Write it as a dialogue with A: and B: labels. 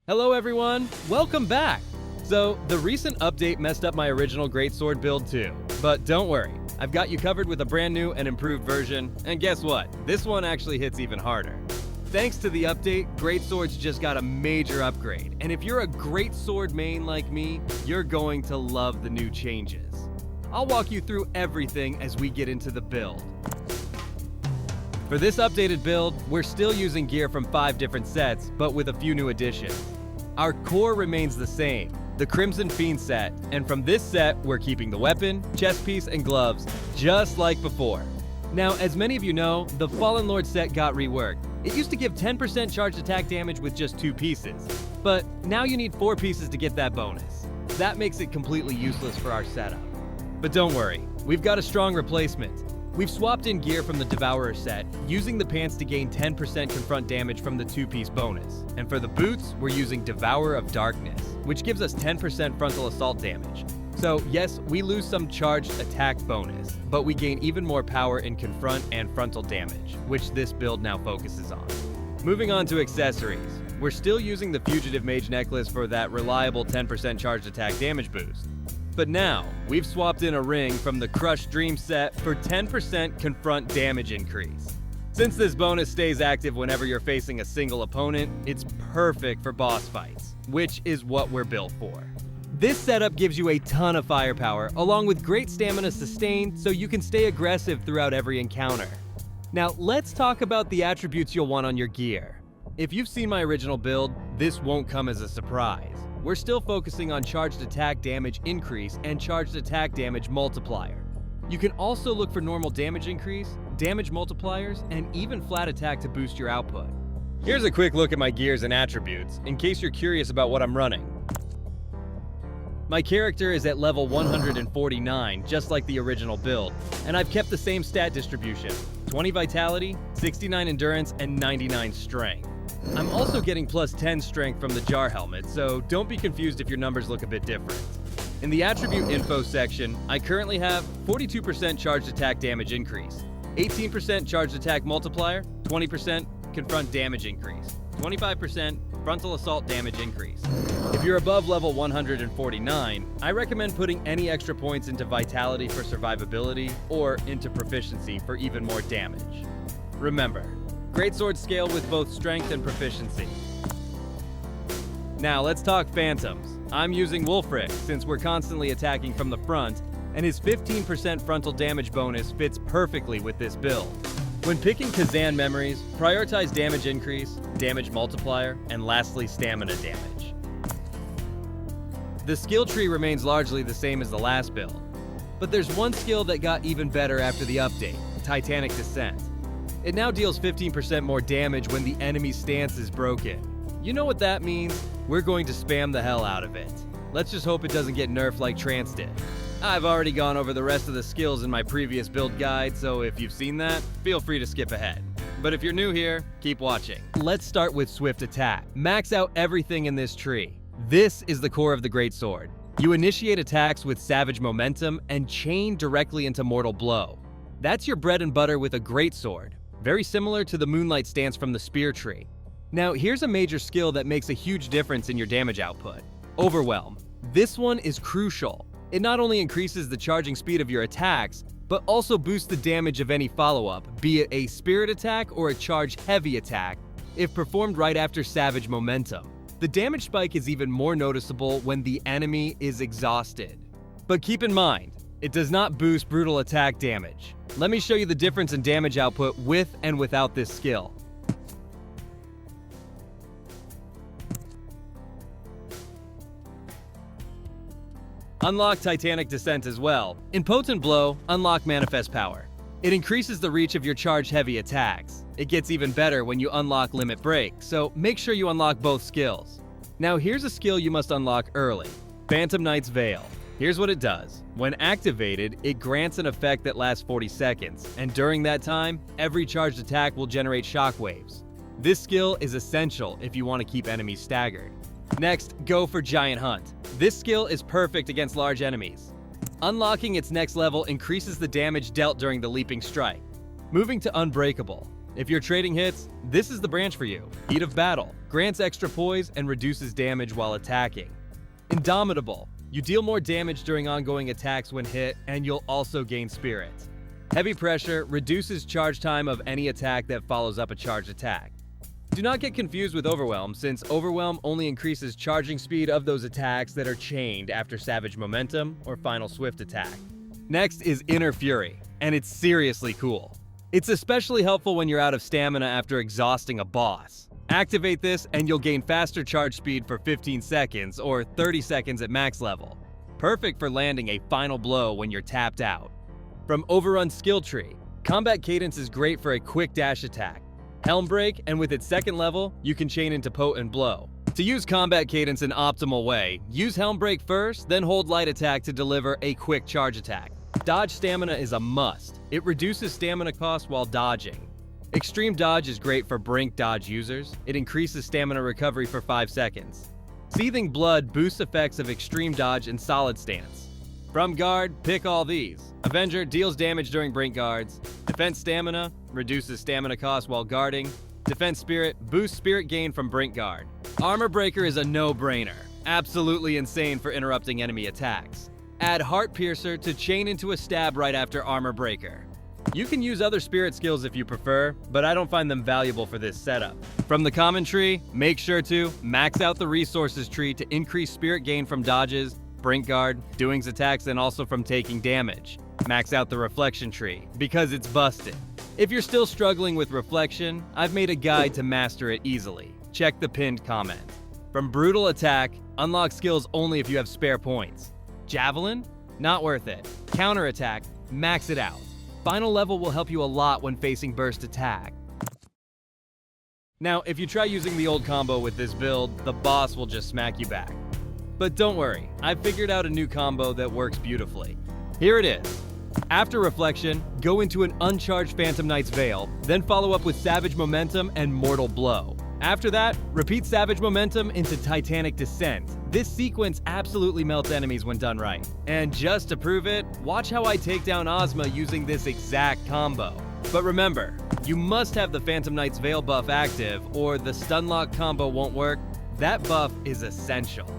A: Hello everyone, welcome back! So, the recent update messed up my original Greatsword build too, but don't worry, I've got you covered with a brand new and improved version, and guess what? This one actually hits even harder. Thanks to the update, Greatswords just got a major upgrade, and if you're a Greatsword main like me, you're going to love the new changes. I'll walk you through everything as we get into the build. For this updated build, we're still using gear from 5 different sets, but with a few new additions. Our core remains the same, the Crimson Fiend set, and from this set, we're keeping the weapon, chest piece, and gloves, just like before. Now, as many of you know, the Fallen Lord set got reworked. It used to give 10% charged attack damage with just 2 pieces, but now you need 4 pieces to get that bonus. That makes it completely useless for our setup. But don't worry, we've got a strong replacement. We've swapped in gear from the Devourer set, using the pants to gain 10% confront damage from the 2-piece bonus. And for the boots, we're using Devourer of Darkness, which gives us 10% frontal assault damage. So yes, we lose some charged attack bonus, but we gain even more power in confront and frontal damage, which this build now focuses on. Moving on to accessories, we're still using the Fugitive Mage necklace for that reliable 10% charged attack damage boost. But now, we've swapped in a ring from the Crushed Dream set for 10% confront damage increase. Since this bonus stays active whenever you're facing a single opponent, it's perfect for boss fights, which is what we're built for. This setup gives you a ton of firepower, along with great stamina sustain, so you can stay aggressive throughout every encounter. Now, let's talk about the attributes you'll want on your gear. If you've seen my original build, this won't come as a surprise. We're still focusing on charged attack damage increase and charged attack damage multiplier. You can also look for normal damage increase, damage multipliers, and even flat attack to boost your output. Here's a quick look at my gears and attributes, in case you're curious about what I'm running. My character is at level 149, just like the original build, and I've kept the same stat distribution: 20 vitality, 69 endurance, and 99 strength. I'm also getting plus 10 strength from the jar helmet, so don't be confused if your numbers look a bit different. In the attribute info section, I currently have 42% charged attack damage increase, 18% charged attack multiplier, 20% confront damage increase, 25% frontal assault damage increase. If you're above level 149, I recommend putting any extra points into vitality for survivability or into proficiency for even more damage. Remember, Greatsword scale with both strength and proficiency. Now let's talk phantoms. I'm using Wulfric since we're constantly attacking from the front, and his 15% frontal damage bonus fits perfectly with this build. When picking Khazan memories, prioritize damage increase, damage multiplier, and lastly stamina damage. The skill tree remains largely the same as the last build, but there's one skill that got even better after the update, Titanic Descent. It now deals 15% more damage when the enemy's stance is broken. You know what that means? We're going to spam the hell out of it. Let's just hope it doesn't get nerfed like Trance did. I've already gone over the rest of the skills in my previous build guide, so if you've seen that, feel free to skip ahead. But if you're new here, keep watching. Let's start with Swift Attack. Max out everything in this tree. This is the core of the Greatsword. You initiate attacks with Savage Momentum and chain directly into Mortal Blow. That's your bread and butter with a Greatsword. Very similar to the Moonlight stance from the Spear tree. Now, here's a major skill that makes a huge difference in your damage output: Overwhelm. This one is crucial. It not only increases the charging speed of your attacks, but also boosts the damage of any follow-up, be it a spirit attack or a charge-heavy attack, if performed right after Savage Momentum. The damage spike is even more noticeable when the enemy is exhausted. But keep in mind, it does not boost brutal attack damage. Let me show you the difference in damage output with and without this skill. Unlock Titanic Descent as well. In Potent Blow, unlock Manifest Power. It increases the reach of your charge-heavy attacks. It gets even better when you unlock Limit Break, so make sure you unlock both skills. Now here's a skill you must unlock early: Phantom Knight's Veil. Here's what it does. When activated, it grants an effect that lasts 40 seconds, and during that time, every charged attack will generate shockwaves. This skill is essential if you want to keep enemies staggered. Next, go for Giant Hunt. This skill is perfect against large enemies. Unlocking its next level increases the damage dealt during the leaping strike. Moving to Unbreakable. If you're trading hits, this is the branch for you. Heat of Battle grants extra poise and reduces damage while attacking. Indomitable, you deal more damage during ongoing attacks when hit, and you'll also gain spirit. Heavy Pressure reduces charge time of any attack that follows up a charged attack. Do not get confused with Overwhelm, since Overwhelm only increases charging speed of those attacks that are chained after Savage Momentum or Final Swift attack. Next is Inner Fury, and it's seriously cool. It's especially helpful when you're out of stamina after exhausting a boss. Activate this and you'll gain faster charge speed for 15 seconds or 30 seconds at max level. Perfect for landing a final blow when you're tapped out. From Overrun Skill Tree, Combat Cadence is great for a quick dash attack. Helm Break, and with its second level, you can chain into Potent Blow. To use Combat Cadence in optimal way, use Helm Break first, then hold Light Attack to deliver a quick charge attack. Dodge Stamina is a must. It reduces stamina cost while dodging. Extreme Dodge is great for Brink dodge users. It increases stamina recovery for 5 seconds. Seething Blood boosts effects of Extreme Dodge and Solid Stance. From Guard, pick all these. Avenger deals damage during Brink guards. Defense Stamina reduces stamina cost while guarding. Defense Spirit boosts spirit gain from Brink guard. Armor Breaker is a no-brainer. Absolutely insane for interrupting enemy attacks. Add Heart Piercer to chain into a stab right after Armor Breaker. You can use other spirit skills if you prefer, but I don't find them valuable for this setup. From the common tree, make sure to max out the resources tree to increase spirit gain from dodges, Brink guard, doings attacks, and also from taking damage. Max out the reflection tree, because it's busted. If you're still struggling with reflection, I've made a guide to master it easily. Check the pinned comment. From Brutal Attack, unlock skills only if you have spare points. Javelin? Not worth it. Counter Attack? Max it out. Final level will help you a lot when facing burst attack. Now, if you try using the old combo with this build, the boss will just smack you back. But don't worry, I've figured out a new combo that works beautifully. Here it is. After Reflection, go into an uncharged Phantom Knight's Veil, then follow up with Savage Momentum and Mortal Blow. After that, repeat Savage Momentum into Titanic Descent. This sequence absolutely melts enemies when done right. And just to prove it, watch how I take down Ozma using this exact combo. But remember, you must have the Phantom Knight's Veil buff active or the Stunlock combo won't work. That buff is essential.